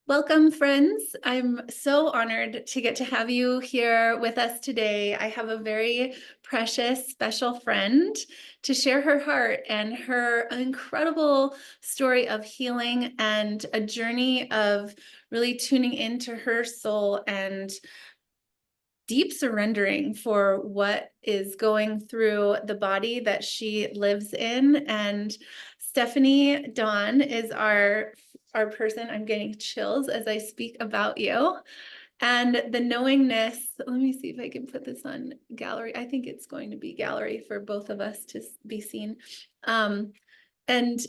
Welcome, friends. I'm so honored to get to have you here with us today. I have a very precious, special friend to share her heart and her incredible story of healing and a journey of really tuning into her soul and deep surrendering for what is going through the body that she lives in. And Stephanie Dawn is our person. I'm getting chills as I speak about you. And the knowingness, let me see if I can put this on gallery. I think it's going to be gallery for both of us to be seen. And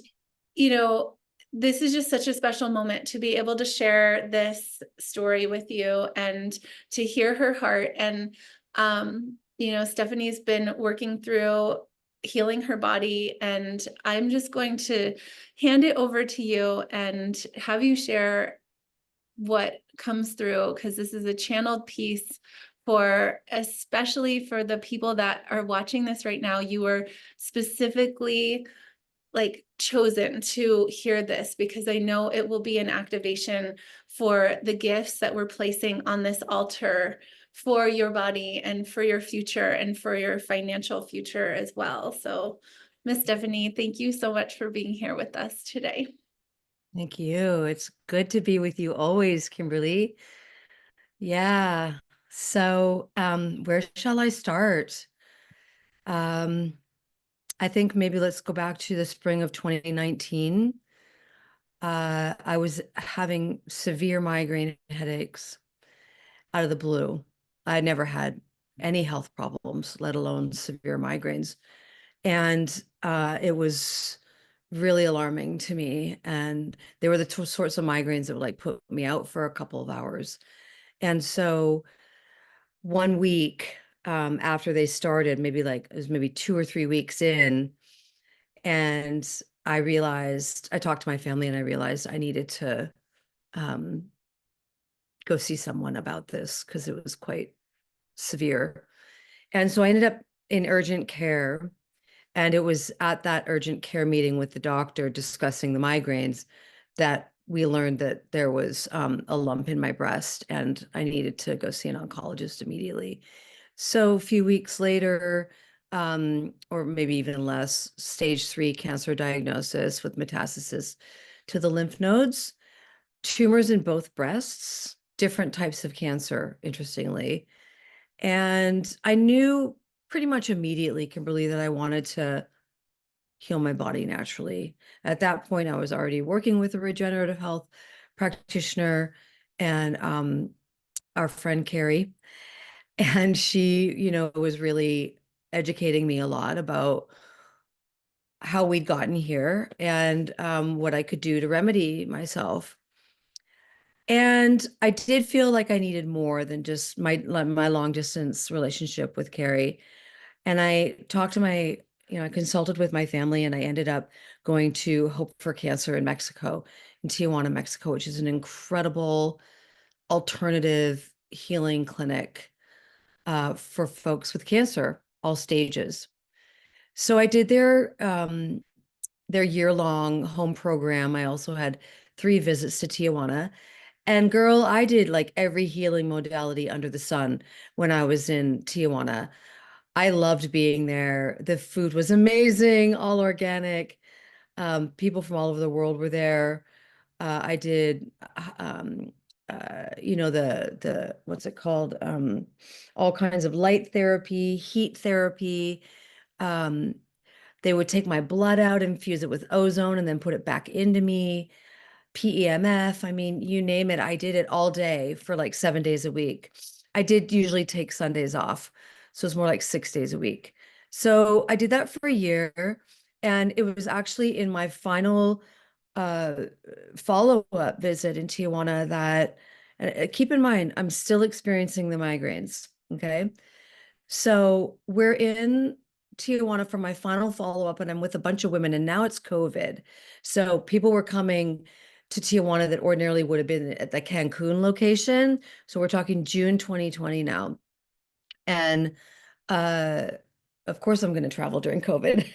you know, this is just such a special moment to be able to share this story with you and to hear her heart. And, Stephanie's been working through healing her body, and I'm just going to hand it over to you and have you share what comes through, because this is a channeled piece for, especially for the people that are watching this right now. You are specifically chosen to hear this because I know it will be an activation for the gifts that we're placing on this altar for your body and for your future and for your financial future as well. So, Miss Stephanie, thank you so much for being here with us today. Thank you. It's good to be with you always, Kimberly. Yeah. Where shall I start? Um, I think maybe let's go back to the spring of 2019. I was having severe migraine headaches out of the blue. I had never had any health problems, let alone severe migraines. And it was really alarming to me. And they were the sorts of migraines that would like put me out for a couple of hours. And so one week after they started, it was maybe 2 or 3 weeks in, and I talked to my family and I realized I needed to um, go see someone about this because it was quite severe. And so I ended up in urgent care. And it was at that urgent care meeting with the doctor discussing the migraines that we learned that there was a lump in my breast and I needed to go see an oncologist immediately. So a few weeks later, or maybe even less, stage 3 cancer diagnosis with metastasis to the lymph nodes, tumors in both breasts, different types of cancer, interestingly. And I knew pretty much immediately, Kimberly, that I wanted to heal my body naturally. At that point, I was already working with a regenerative health practitioner and our friend Carrie. And she, was really educating me a lot about how we'd gotten here and what I could do to remedy myself. And I did feel like I needed more than just my long distance relationship with Carrie. And I talked to I consulted with my family and I ended up going to Hope for Cancer in Mexico, in Tijuana, Mexico, which is an incredible alternative healing clinic for folks with cancer, all stages. So I did their year-long home program. I also had 3 visits to Tijuana. And girl, I did like every healing modality under the sun when I was in Tijuana. I loved being there. The food was amazing, all organic. People from all over the world were there. I did, the what's it called? All kinds of light therapy, heat therapy. Um, they would take my blood out, infuse it with ozone, and then put it back into me. PEMF, I mean, you name it. I did it all day for like 7 days a week. I did usually take Sundays off. So it's more like 6 days a week. So I did that for a year. And it was actually in my final uh, follow-up visit in Tijuana that, keep in mind, I'm still experiencing the migraines. Okay. So we're in Tijuana for my final follow-up, and I'm with a bunch of women, and now it's COVID. So people were coming to Tijuana that ordinarily would have been at the Cancun location. So we're talking June 2020 now. And uh, of course, I'm going to travel during COVID.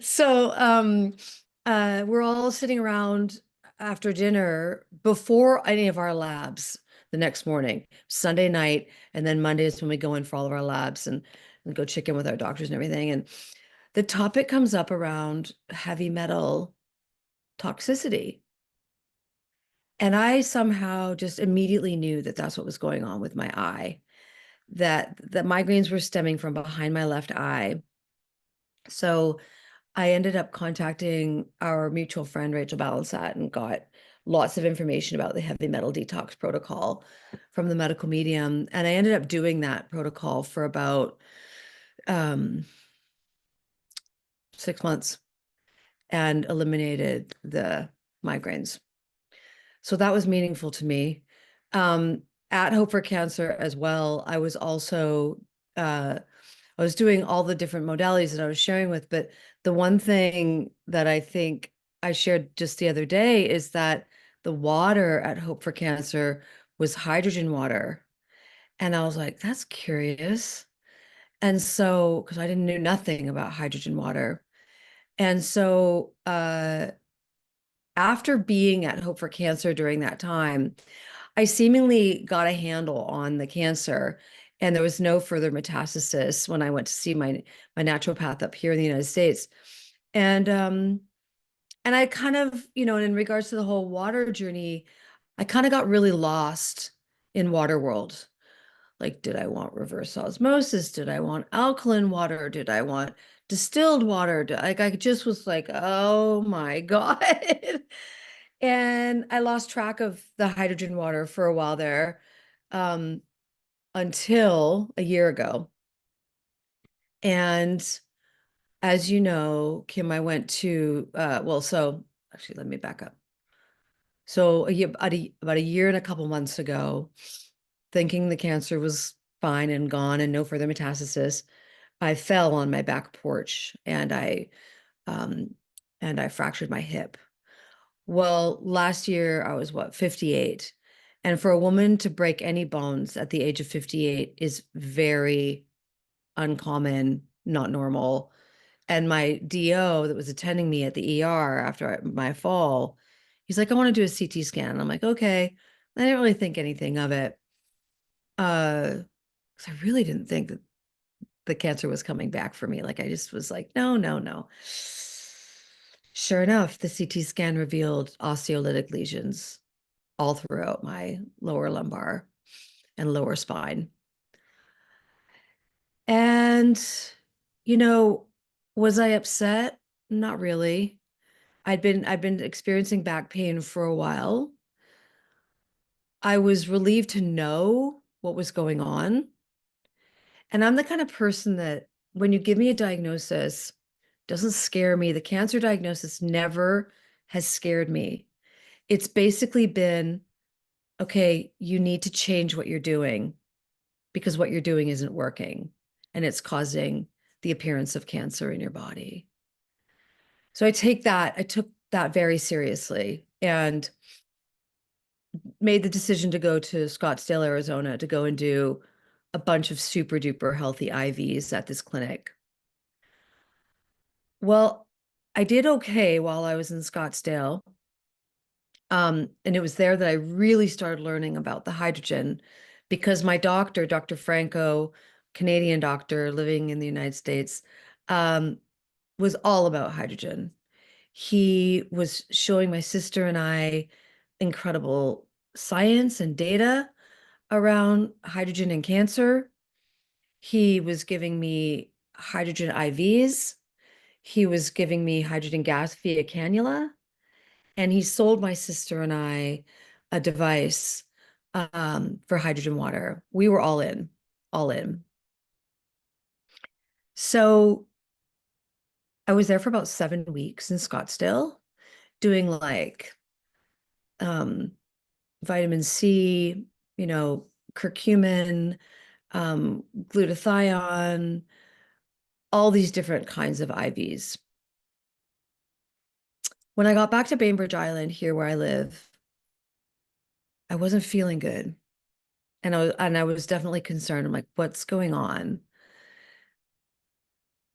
So we're all sitting around. after dinner, before any of our labs the next morning, Sunday night, and then Monday is when we go in for all of our labs and go check in with our doctors and everything. And the topic comes up around heavy metal toxicity. And I somehow just immediately knew that that's what was going on with my eye, that the migraines were stemming from behind my left eye. So I ended up contacting our mutual friend, Rachel Balansat, and got lots of information about the heavy metal detox protocol from the medical medium. And I ended up doing that protocol for about 6 months and eliminated the migraines. So that was meaningful to me. At Hope for Cancer as well, I was also I was doing all the different modalities that I was sharing with, but the one thing that I think I shared just the other day is that the water at Hope for Cancer was hydrogen water. And I was like, that's curious. And so, because I didn't know nothing about hydrogen water. And so after being at Hope for Cancer during that time, I seemingly got a handle on the cancer, and there was no further metastasis when I went to see my naturopath up here in the United States. And I kind of, in regards to the whole water journey, I kind of got really lost in water world. Like, did I want reverse osmosis? Did I want alkaline water? Did I want distilled water? Like, I just was like, oh my God. And I lost track of the hydrogen water for a while there, um, until a year ago. And as you know, Kim, I went to, well, so actually, let me back up. So about a year and a couple months ago, thinking the cancer was fine and gone and no further metastasis, I fell on my back porch um, and I fractured my hip. Well, last year I was 58. And for a woman to break any bones at the age of 58 is very uncommon, not normal. And my DO that was attending me at the ER after my fall, he's like, I want to do a CT scan. And I'm like, okay. I didn't really think anything of it. 'Cause I really didn't think that the cancer was coming back for me. Like I just was like, no, no, no. Sure enough, the CT scan revealed osteolytic lesions all throughout my lower lumbar and lower spine. And, you know, was I upset? Not really. I'd been experiencing back pain for a while. I was relieved to know what was going on. And I'm the kind of person that when you give me a diagnosis, doesn't scare me. The cancer diagnosis never has scared me. It's basically been, okay, you need to change what you're doing because what you're doing isn't working and it's causing the appearance of cancer in your body. So I took that very seriously and made the decision to go to Scottsdale, Arizona to go and do a bunch of super duper healthy IVs at this clinic. Well, I did okay while I was in Scottsdale. And it was there that I really started learning about the hydrogen because my doctor, Dr. Franco, Canadian doctor living in the United States, um, was all about hydrogen. He was showing my sister and I incredible science and data around hydrogen and cancer. He was giving me hydrogen IVs. He was giving me hydrogen gas via cannula. And he sold my sister and I a device for hydrogen water. We were all in, all in. So I was there for about 7 weeks in Scottsdale doing like um, vitamin C, you know, curcumin, glutathione, all these different kinds of IVs. When I got back to Bainbridge Island, here where I live, I wasn't feeling good. And I was definitely concerned. I'm like, what's going on?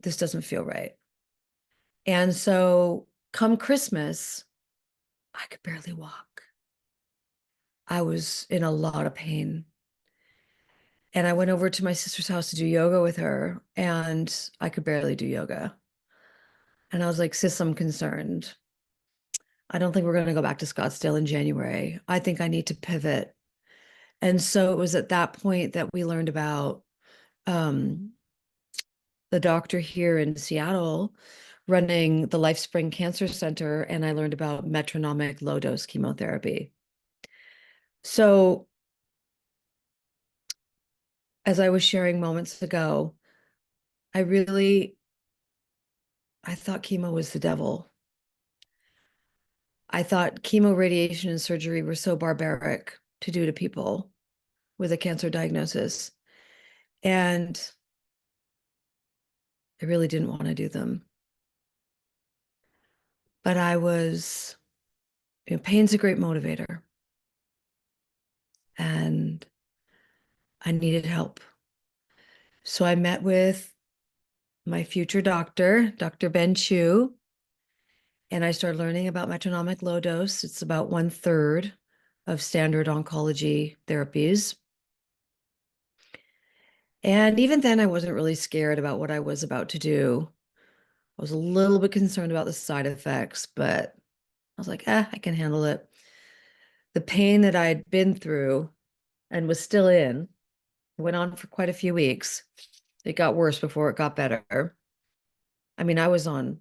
This doesn't feel right. And so come Christmas, I could barely walk. I was in a lot of pain. And I went over to my sister's house to do yoga with her, and I could barely do yoga. And I was like, sis, I'm concerned. I don't think we're going to go back to Scottsdale in January. I think I need to pivot. And so it was at that point that we learned about um, the doctor here in Seattle running the LifeSpring Cancer Center, and I learned about metronomic low dose chemotherapy. So, as I was sharing moments ago, I really I thought chemo was the devil. I thought chemo, radiation, and surgery were so barbaric to do to people with a cancer diagnosis. And I really didn't want to do them. But pain's a great motivator. And I needed help. So I met with my future doctor, Dr. Ben Chu, and I started learning about metronomic low dose. It's about 1/3 of standard oncology therapies. And even then, I wasn't really scared about what I was about to do. I was a little bit concerned about the side effects, but I was like, I can handle it. The pain that I'd been through and was still in went on for quite a few weeks. It got worse before it got better. I mean, I was on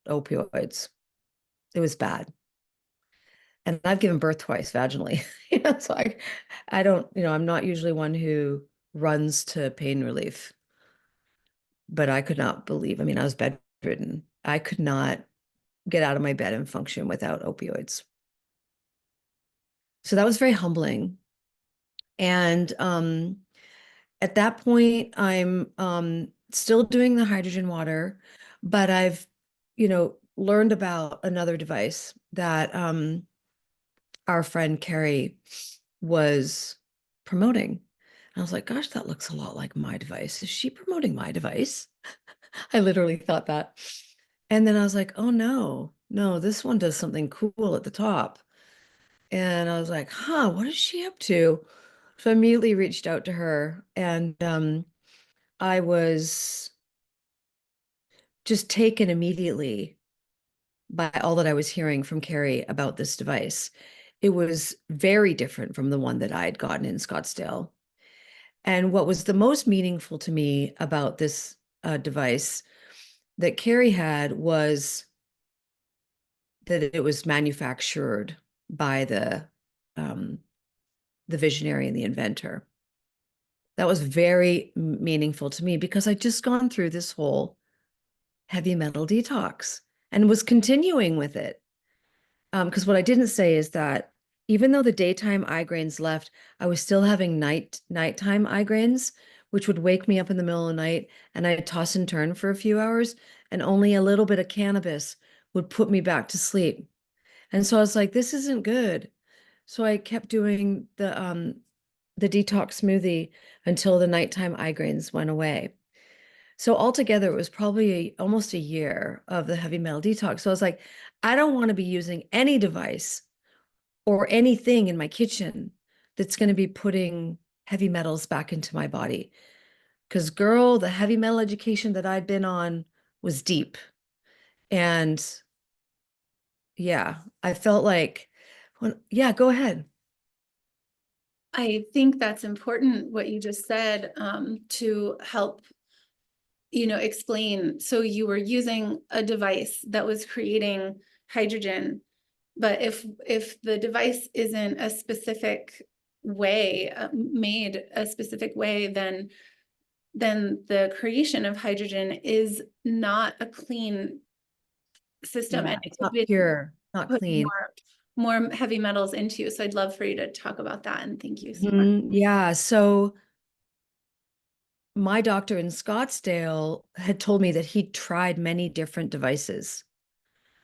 opioids. It was bad. And I've given birth twice vaginally. So I don't, I'm not usually one who runs to pain relief, but I could not believe, I mean, I was bedridden. I could not get out of my bed and function without opioids. So that was very humbling. And at that point, I'm still doing the hydrogen water, but I've, learned about another device that our friend Carrie was promoting. And I was like, gosh, that looks a lot like my device. Is she promoting my device? I literally thought that. And then I was like, oh no, no, this one does something cool at the top. And I was like, what is she up to? So I immediately reached out to her, and I was just taken immediately by all that I was hearing from Carrie about this device. It was very different from the one that I had gotten in Scottsdale. And what was the most meaningful to me about this device that Carrie had was that it was manufactured by um, the visionary and the inventor. That was very meaningful to me because I'd just gone through this whole heavy metal detox and was continuing with it. Because what I didn't say is that even though the daytime migraines left, I was still having nighttime migraines, which would wake me up in the middle of the night, and I'd toss and turn for a few hours, and only a little bit of cannabis would put me back to sleep. And so I was like, this isn't good. So I kept doing the detox smoothie until the nighttime migraines went away. So altogether, it was probably almost a year of the heavy metal detox. So I was like, I don't want to be using any device or anything in my kitchen that's going to be putting heavy metals back into my body. Because, girl, the heavy metal education that I'd been on was deep. And yeah, I felt like, yeah, go ahead. I think that's important what you just said, to help, explain. So you were using a device that was creating hydrogen, but if the device isn't a specific way, made a specific way, then the creation of hydrogen is not a clean system, Yeah, and it it's could not be pure, not put clean. more heavy metals into. So I'd love for you to talk about that, and thank you so much. Yeah. So my doctor in Scottsdale had told me that he'd tried many different devices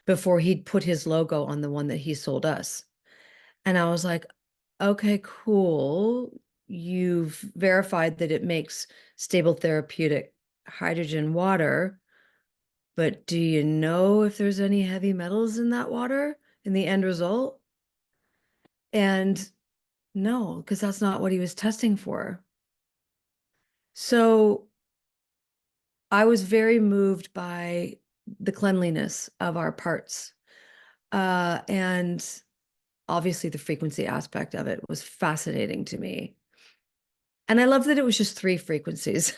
before he'd put his logo on the one that he sold us. And I was like, okay, cool. You've verified that it makes stable therapeutic hydrogen water, but do you know if there's any heavy metals in that water? in the end result? And no, because that's not what he was testing for. So I was very moved by the cleanliness of our parts. And obviously the frequency aspect of it was fascinating to me. And I love that it was just three frequencies.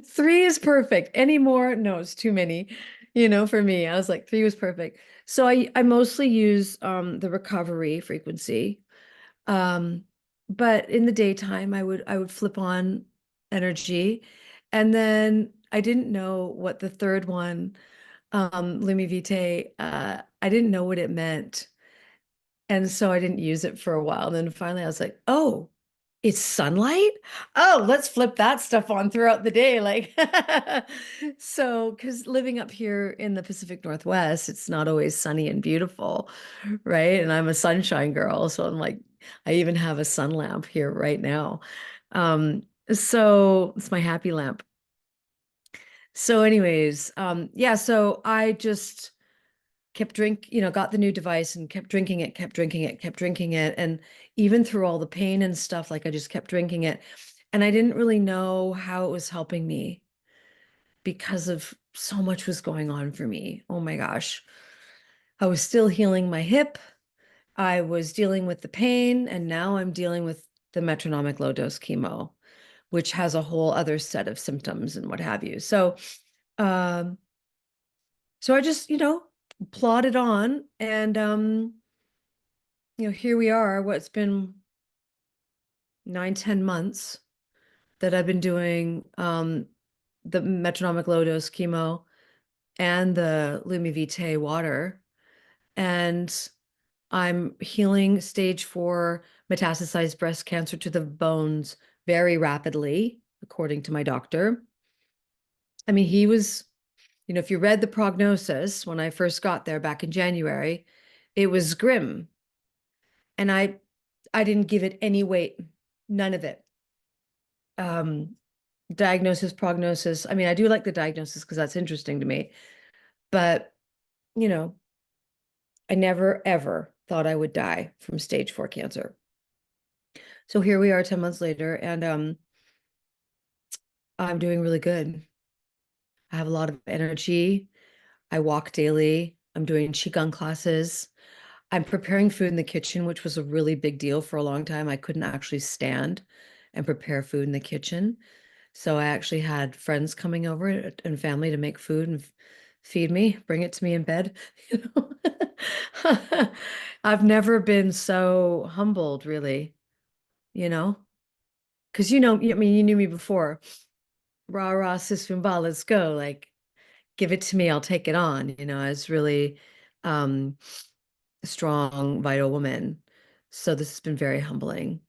Three is perfect. Any more? No, it's too many. For me, I was like, three was perfect. So I mostly use the recovery frequency. Um, but in the daytime, I would flip on energy. And then I didn't know what the third one, Lumi Vitae, I didn't know what it meant. And so I didn't use it for a while. And then finally I was like, oh, it's sunlight? Oh, let's flip that stuff on throughout the day. Like, so, because living up here in the Pacific Northwest, it's not always sunny and beautiful, right? And I'm a sunshine girl. So I'm like, I even have a sun lamp here right now. So it's my happy lamp. So, anyways, yeah, so I just got the new device and kept drinking it, kept drinking it, kept drinking it. And even through all the pain and stuff, like I just kept drinking it. And I didn't really know how it was helping me because of so much was going on for me. Oh my gosh. I was still healing my hip. I was dealing with the pain, and now I'm dealing with the metronomic low dose chemo, which has a whole other set of symptoms and what have you. Um, so I just, plodded on and here we are, what's been 9, 10 months that I've been doing the metronomic low dose chemo and the Lumi Vitae water. And I'm healing stage 4 metastasized breast cancer to the bones very rapidly, according to my doctor. I mean, he was, if you read the prognosis when I first got there back in January, it was grim. And I didn't give it any weight, none of it. Um, Diagnosis, prognosis. I mean, I do like the diagnosis because that's interesting to me. But, you know, I never ever thought I would die from stage 4 cancer. So here we are 10 months later, and I'm doing really good. I have a lot of energy. I walk daily. I'm doing qigong classes. I'm preparing food in the kitchen, which was a really big deal for a long time. I couldn't actually stand and prepare food in the kitchen. So I actually had friends coming over and family to make food and feed me, bring it to me in bed. You know, I've never been so humbled, really, you know, because I mean, you knew me before. Rah rah, sis Fimba, let's go. Like, give it to me, I'll take it on. I was really um, a strong, vital woman. So this has been very humbling.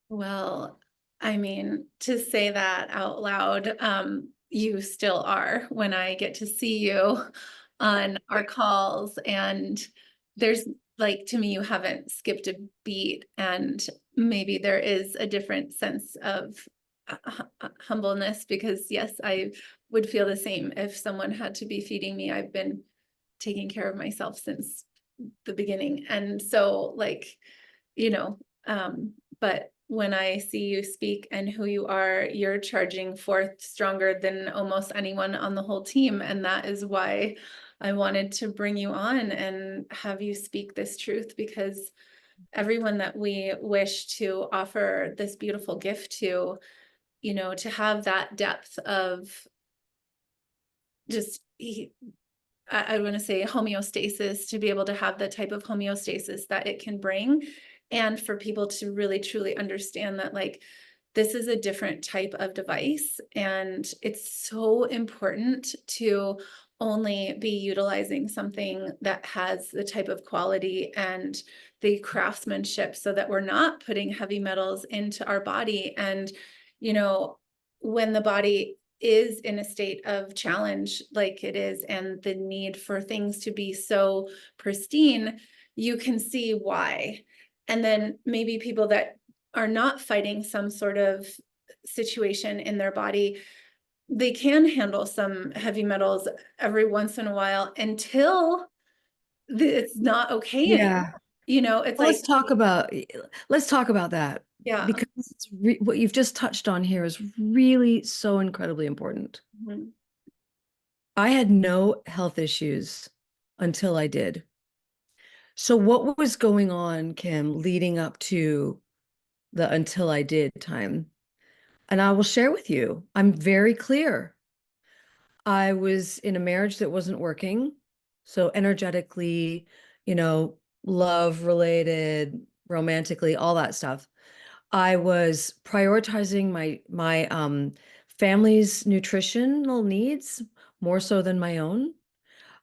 Well, I mean, to say that out loud, you still are when I get to see you on our calls. And there's like, to me, you haven't skipped a beat. And maybe there is a different sense of humbleness because, yes, I would feel the same if someone had to be feeding me. I've been taking care of myself since the beginning. And so, like, you know, but when I see you speak and who you are, you're charging forth stronger than almost anyone on the whole team. And that is why I wanted to bring you on and have you speak this truth, because everyone that we wish to offer this beautiful gift to, to have that depth of just I want to say homeostasis, to be able to have the type of homeostasis that it can bring, and for people to really truly understand that, like, this is a different type of device, and it's so important to only be utilizing something that has the type of quality and the craftsmanship so that we're not putting heavy metals into our body. And you know when the body is in a state of challenge like it is, and the need for things to be so pristine, you can see why. And then maybe people that are not fighting some sort of situation in their body, they can handle some heavy metals every once in a while until it's not okay Yeah. anymore. You know, it's Well, like, let's talk about that yeah. because what you've just touched on here is really so incredibly important. Mhm. I had no health issues until I did. So what was going on, Kim, leading up to the until I did time? And I will share with you. I'm very clear. I was in a marriage that wasn't working. So energetically, you know, love related, romantically, all that stuff. I was prioritizing my family's nutritional needs more so than my own.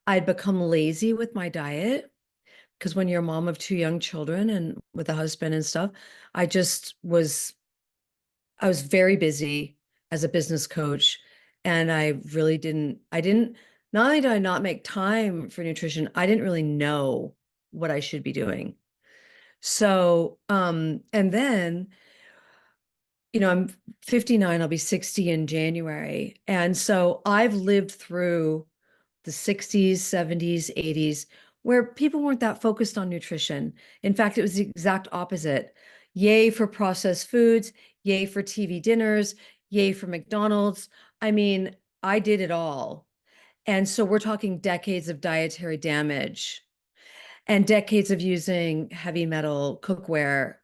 I'd become lazy with my diet because when you're a mom of two young children and with a husband and stuff, I just was I was very busy as a business coach, and I didn't, not only did I not make time for nutrition, I didn't really know what I should be doing. So, and then, I'm 59, I'll be 60 in January. And so I've lived through the 60s, 70s, 80s, where people weren't that focused on nutrition. In fact, it was the exact opposite. Yay for processed foods, yay for TV dinners, yay for McDonald's. I mean, I did it all. And so we're talking decades of dietary damage and decades of using heavy metal cookware,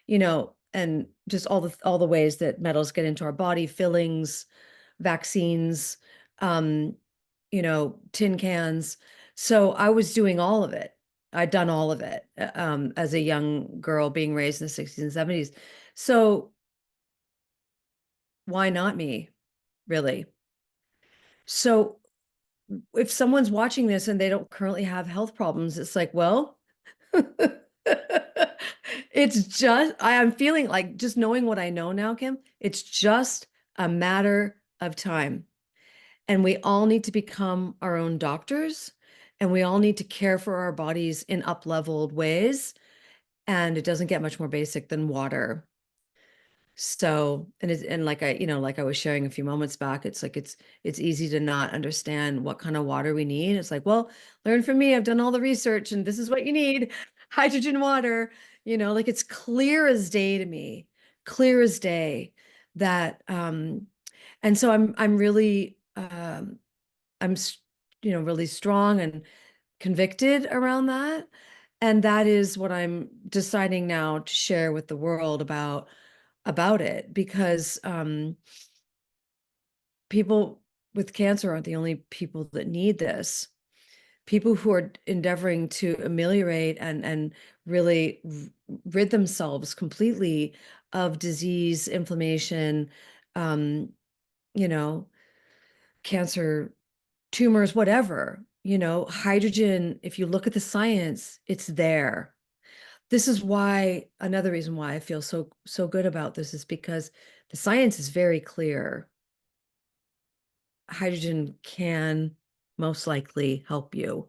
and just all the ways that metals get into our body, fillings, vaccines, um, tin cans. So I was doing all of it. I'd done all of it as a young girl being raised in the 60s and 70s. So why not me, really? So if someone's watching this and they don't currently have health problems, it's like, well, it's just, I am feeling like just knowing what I know now, Kim, it's just a matter of time. And we all need to become our own doctors and we all need to care for our bodies in up-leveled ways. And it doesn't get much more basic than water. So, and like I was sharing a few moments back, it's like it's easy to not understand what kind of water we need. It's like, well, learn from me. I've done all the research and this is what you need. Hydrogen water, like it's clear as day to me, clear as day that and so I'm really really strong and convicted around that. And that is what I'm deciding now to share with the world about it because people with cancer aren't the only people that need this. People who are endeavoring to ameliorate and really rid themselves completely of disease, inflammation, um, you know, cancer, tumors, whatever, hydrogen, if you look at the science, it's there. This is why another reason why I feel so good about this is because the science is very clear. Hydrogen can most likely help you.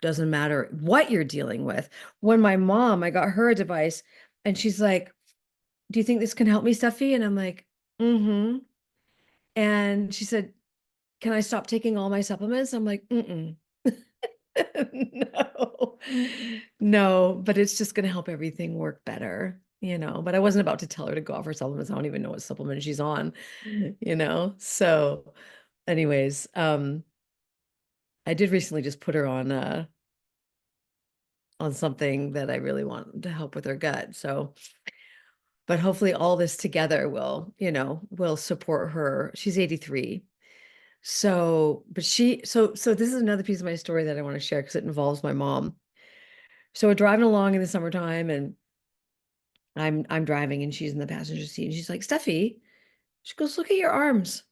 Doesn't matter what you're dealing with. When I got her a device and she's like, "Do you think this can help me, Steffi?" And I'm like, "Mm-hmm." And she said, "Can I stop taking all my supplements?" I'm like, "Mm-mm." No, no, but it's just going to help everything work better, But I wasn't about to tell her to go off her supplements. I don't even know what supplement she's on. So, anyways, I did recently just put her on something that I really want to help with her gut. So, but hopefully all this together will support her. She's 83. So, but so this is another piece of my story that I want to share because it involves my mom. So we're driving along in the summertime and I'm driving and she's in the passenger seat and she's like, "Steffi," she goes, "Look at your arms."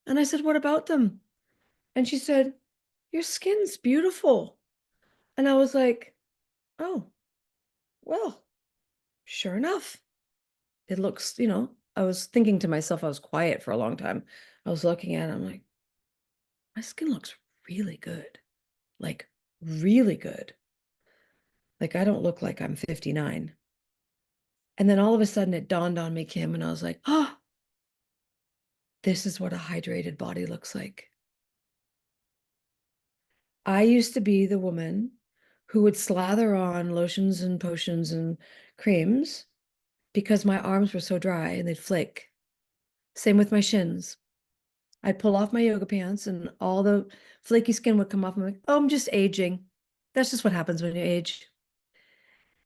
And I said, "What about them?" And she said, "Your skin's beautiful." And I was like, "Oh, well, sure enough. It looks, I was thinking to myself, I was quiet for a long time. I was looking at it, I'm like, my skin looks really good. Like really good. Like I don't look like I'm 59. And then all of a sudden it dawned on me, Kim, and I was like, oh, this is what a hydrated body looks like. I used to be the woman who would slather on lotions and potions and creams because my arms were so dry and they'd flake. Same with my shins. I'd pull off my yoga pants and all the flaky skin would come off. I'm like, oh, I'm just aging. That's just what happens when you age.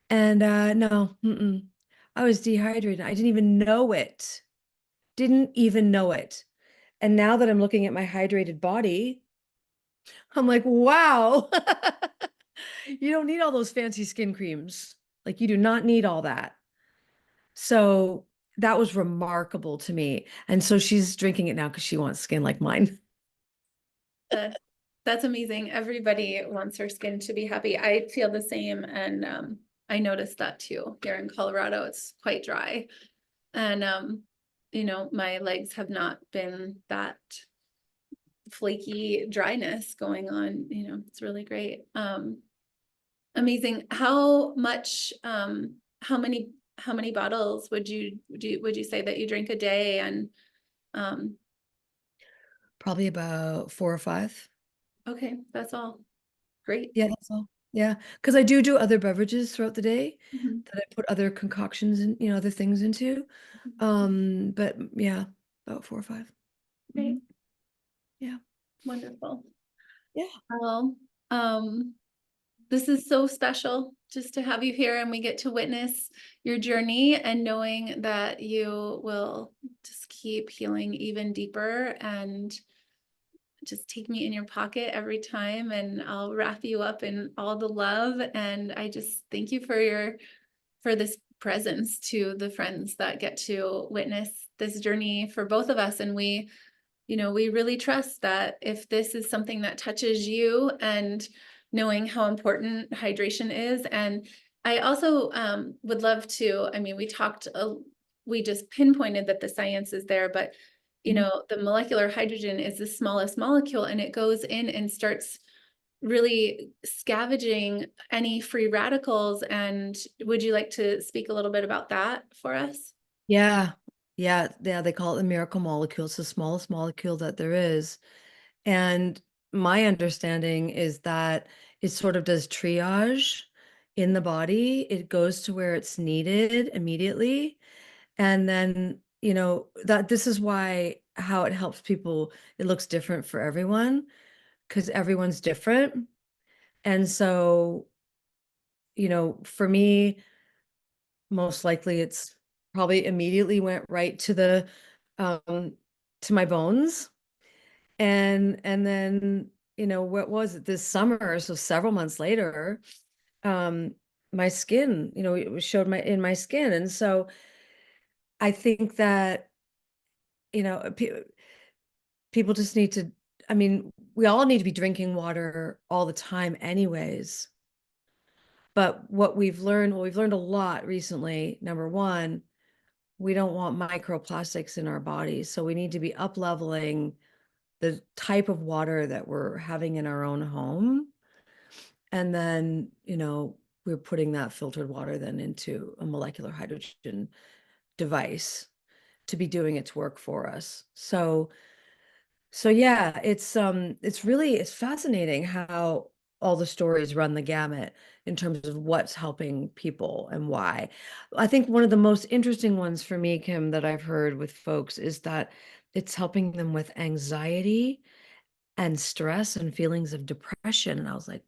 And no, I was dehydrated. I didn't even know it. Didn't even know it. And now that I'm looking at my hydrated body, I'm like, wow, you don't need all those fancy skin creams. Like, you do not need all that. So that was remarkable to me. And so she's drinking it now because she wants skin like mine. That that's amazing. Everybody wants their skin to be happy. I feel the same, and I noticed that too. Here in Colorado, it's quite dry, and my legs have not been that flaky dryness going on. It's really great. Amazing. How many bottles would you say that you drink a day? And um, Probably about 4 or 5. okay, that's all great. Yeah, that's all. Yeah, because I do other beverages throughout the day Mhm. that I put other concoctions and other things into. But yeah, about 4 or 5. Great, Yeah, wonderful. yeah, Well, um, this is so special just to have you here, and we get to witness your journey, and knowing that you will just keep healing even deeper, and just take me in your pocket every time, and I'll wrap you up in all the love. And I just thank you for this presence to the friends that get to witness this journey for both of us. And we really trust that if this is something that touches you, and knowing how important hydration is. And I also would love to, I mean, we just pinpointed that the science is there, but mhm. the molecular hydrogen is the smallest molecule, and it goes in and starts really scavenging any free radicals. And would you like to speak a little bit about that for us? Yeah, yeah, yeah. They call it the miracle molecule. It's the smallest molecule that there is. And my understanding is that it sort of does triage in the body. It goes to where it's needed immediately. And then, that this is why how it helps people, it looks different for everyone because everyone's different. And so, for me, most likely it's probably immediately went right um to my bones. And then, what was it this summer? So several months later, um, my skin, showed my in my skin. And so I think that, you know, pe- people just need to, I mean, we all need to be drinking water all the time anyways. But what we've learned a lot recently, number one, we don't want microplastics in our bodies. So we need to be up leveling the type of water that we're having in our own home. And then, we're putting that filtered water then into a molecular hydrogen device to be doing its work for us. So yeah, it's fascinating how all the stories run the gamut in terms of what's helping people and why. I think one of the most interesting ones for me, Kim, that I've heard with folks is that it's helping them with anxiety and stress and feelings of depression. And I was like,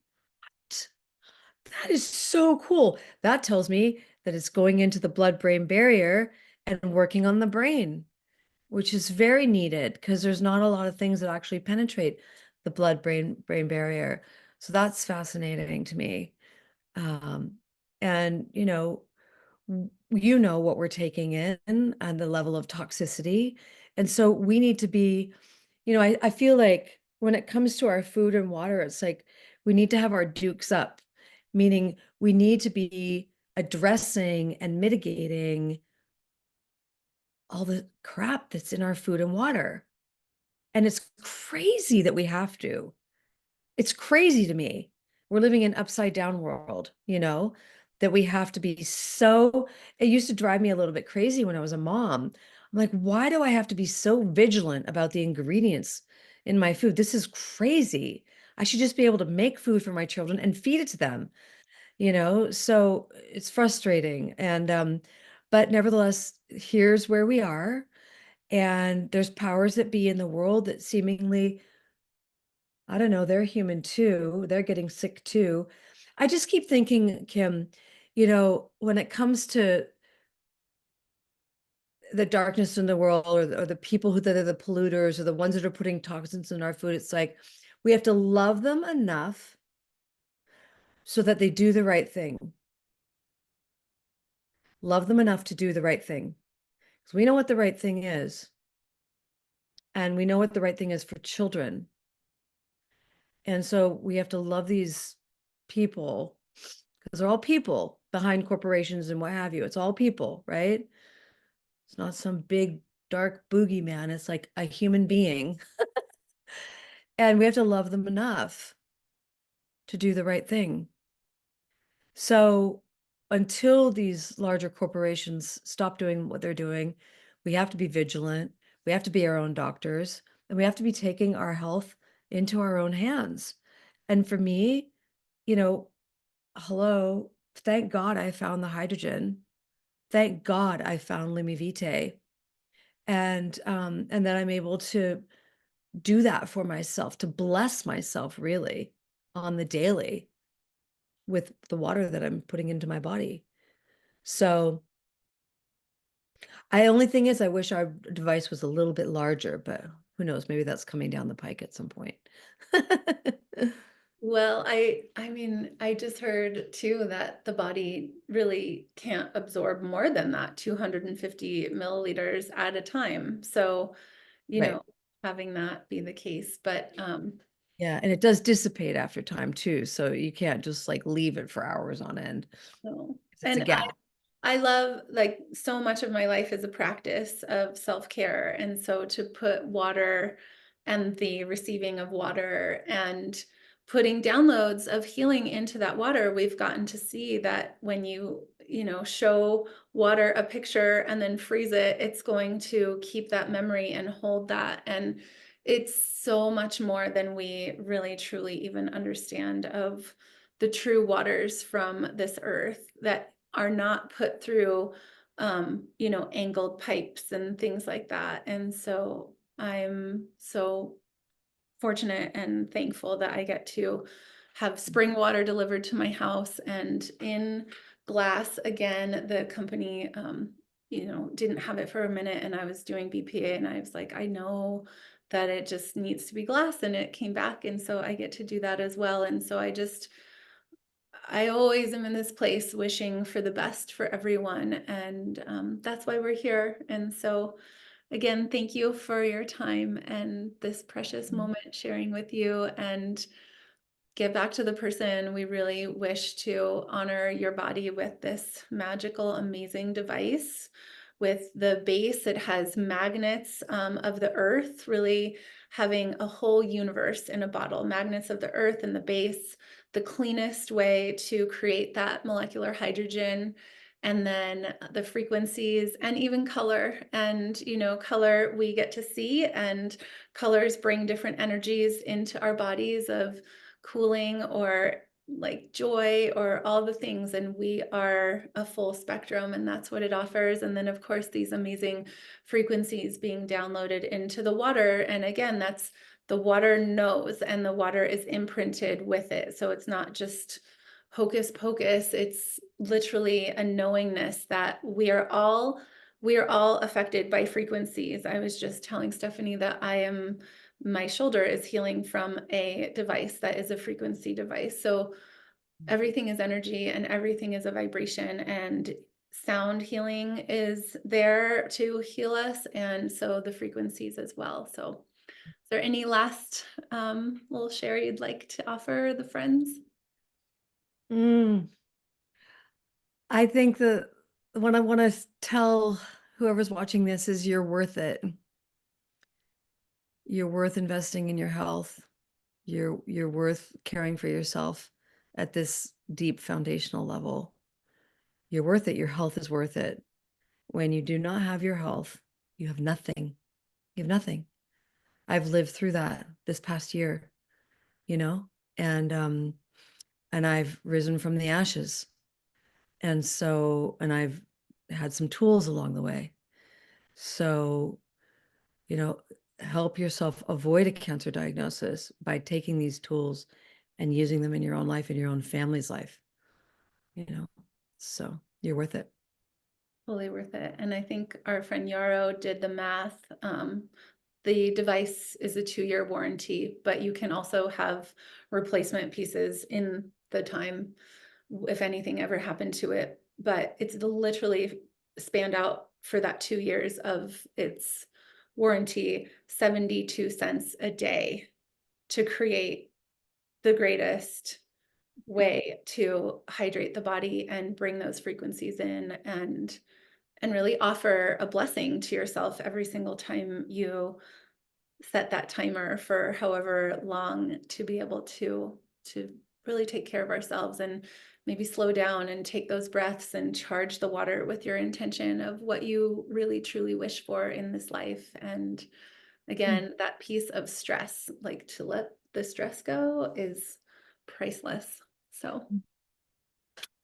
that is so cool. That tells me that it's going into the blood-brain barrier and working on the brain, which is very needed because there's not a lot of things that actually penetrate the blood-brain barrier. So that's fascinating to me. Um, and you know what we're taking in and the level of toxicity. And so we need to be, I feel like when it comes to our food and water, it's like we need to have our dukes up, meaning we need to be addressing and mitigating all the crap that's in our food and water. And it's crazy that we have to. It's crazy to me. We're living in upside down world, that we have to be so it used to drive me a little bit crazy when I was a mom. I'm like, why do I have to be so vigilant about the ingredients in my food? This is crazy. I should just be able to make food for my children and feed it to them, So it's frustrating. But nevertheless, here's where we are. And there's powers that be in the world that seemingly, I don't know, they're human too. They're getting sick too. I just keep thinking, Kim, when it comes to the darkness in the world, or the people that are the polluters, or the ones that are putting toxins in our food, it's like we have to love them enough so that they do the right thing. Love them enough to do the right thing. Because we know what the right thing is. And we know what the right thing is for children. And so we have to love these people because they're all people behind corporations and what have you. It's all people, right? It's not some big dark boogeyman. It's like a human being. And we have to love them enough to do the right thing. So until these larger corporations stop doing what they're doing, we have to be vigilant. We have to be our own doctors, and we have to be taking our health into our own hands. And for me, you know, hello, thank God I found the hydrogen. Thank God I found Limi Vitae. And then I'm able to do that for myself, to bless myself really on the daily with the water that I'm putting into my body. So I only thing is I wish our device was a little bit larger, but who knows? Maybe that's coming down the pike at some point. Well, I mean, I just heard too that the body really can't absorb more than that 250 milliliters at a time. So, you Right. know, having that be the case. But Yeah, and it does dissipate after time too, so you can't just like leave it for hours on end no. 'cause it's a And gas. I love like so much of my life is a practice of self-care. And so to put water and the receiving of water and putting downloads of healing into that water, we've gotten to see that when show water a picture and then freeze it, it's going to keep that memory and hold that. And it's so much more than we really truly even understand of the true waters from this earth that are not put through angled pipes and things like that. And so I'm so fortunate and thankful that I get to have spring water delivered to my house and in glass again. The company didn't have it for a minute, and I was doing BPA, and I was like, I know that it just needs to be glass, and it came back, and so I get to do that as well. And so I always am in this place wishing for the best for everyone, and that's why we're here. And so, again, thank you for your time and this precious moment sharing with you. And get back to the person. We really wish to honor your body with this magical, amazing device. With the base, it has magnets of the earth, really having a whole universe in a bottle. Magnets of the earth and the base, the cleanest way to create that molecular hydrogen. And then the frequencies and even color. And, color we get to see, and colors bring different energies into our bodies of cooling or like joy or all the things. And we are a full spectrum, and that's what it offers. And then of course these amazing frequencies being downloaded into the water, and again, that's the water knows, and the water is imprinted with it. So it's not just hocus pocus, it's literally a knowingness that we are all affected by frequencies. I was just telling Stephanie that my shoulder is healing from a device that is a frequency device. So everything is energy and everything is a vibration, and sound healing is there to heal us. And so the frequencies as well. So is there any last little share you'd like to offer the friends? Mm, I think the one I want to tell whoever's watching this is you're worth it. You're worth investing in your health. You're worth caring for yourself at this deep foundational level. You're worth it. Your health is worth it. When you do not have your health, you have nothing. You have nothing. I've lived through that this past year. you know, and um, and I've risen from the ashes. And I've had some tools along the way. So, you know, help yourself avoid a cancer diagnosis by taking these tools and using them in your own life, in your own family's life, you know. So you're worth it. Fully worth it. And I think our friend Yarrow did the math. The device is a 2-year warranty, but you can also have replacement pieces in the time if anything ever happened to it. But it's literally spanned out for that 2 years of its warranty, 72 cents a day to create the greatest way to hydrate the body and bring those frequencies in and really offer a blessing to yourself every single time you set that timer for however long to be able to really take care of ourselves and maybe slow down and take those breaths and charge the water with your intention of what you really truly wish for in this life. And Mm. again, that piece of stress, like to let the stress go, is priceless. So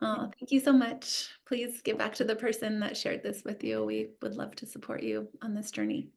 thank you so much. Please get back to the person that shared this with you. We would love to support you on this journey.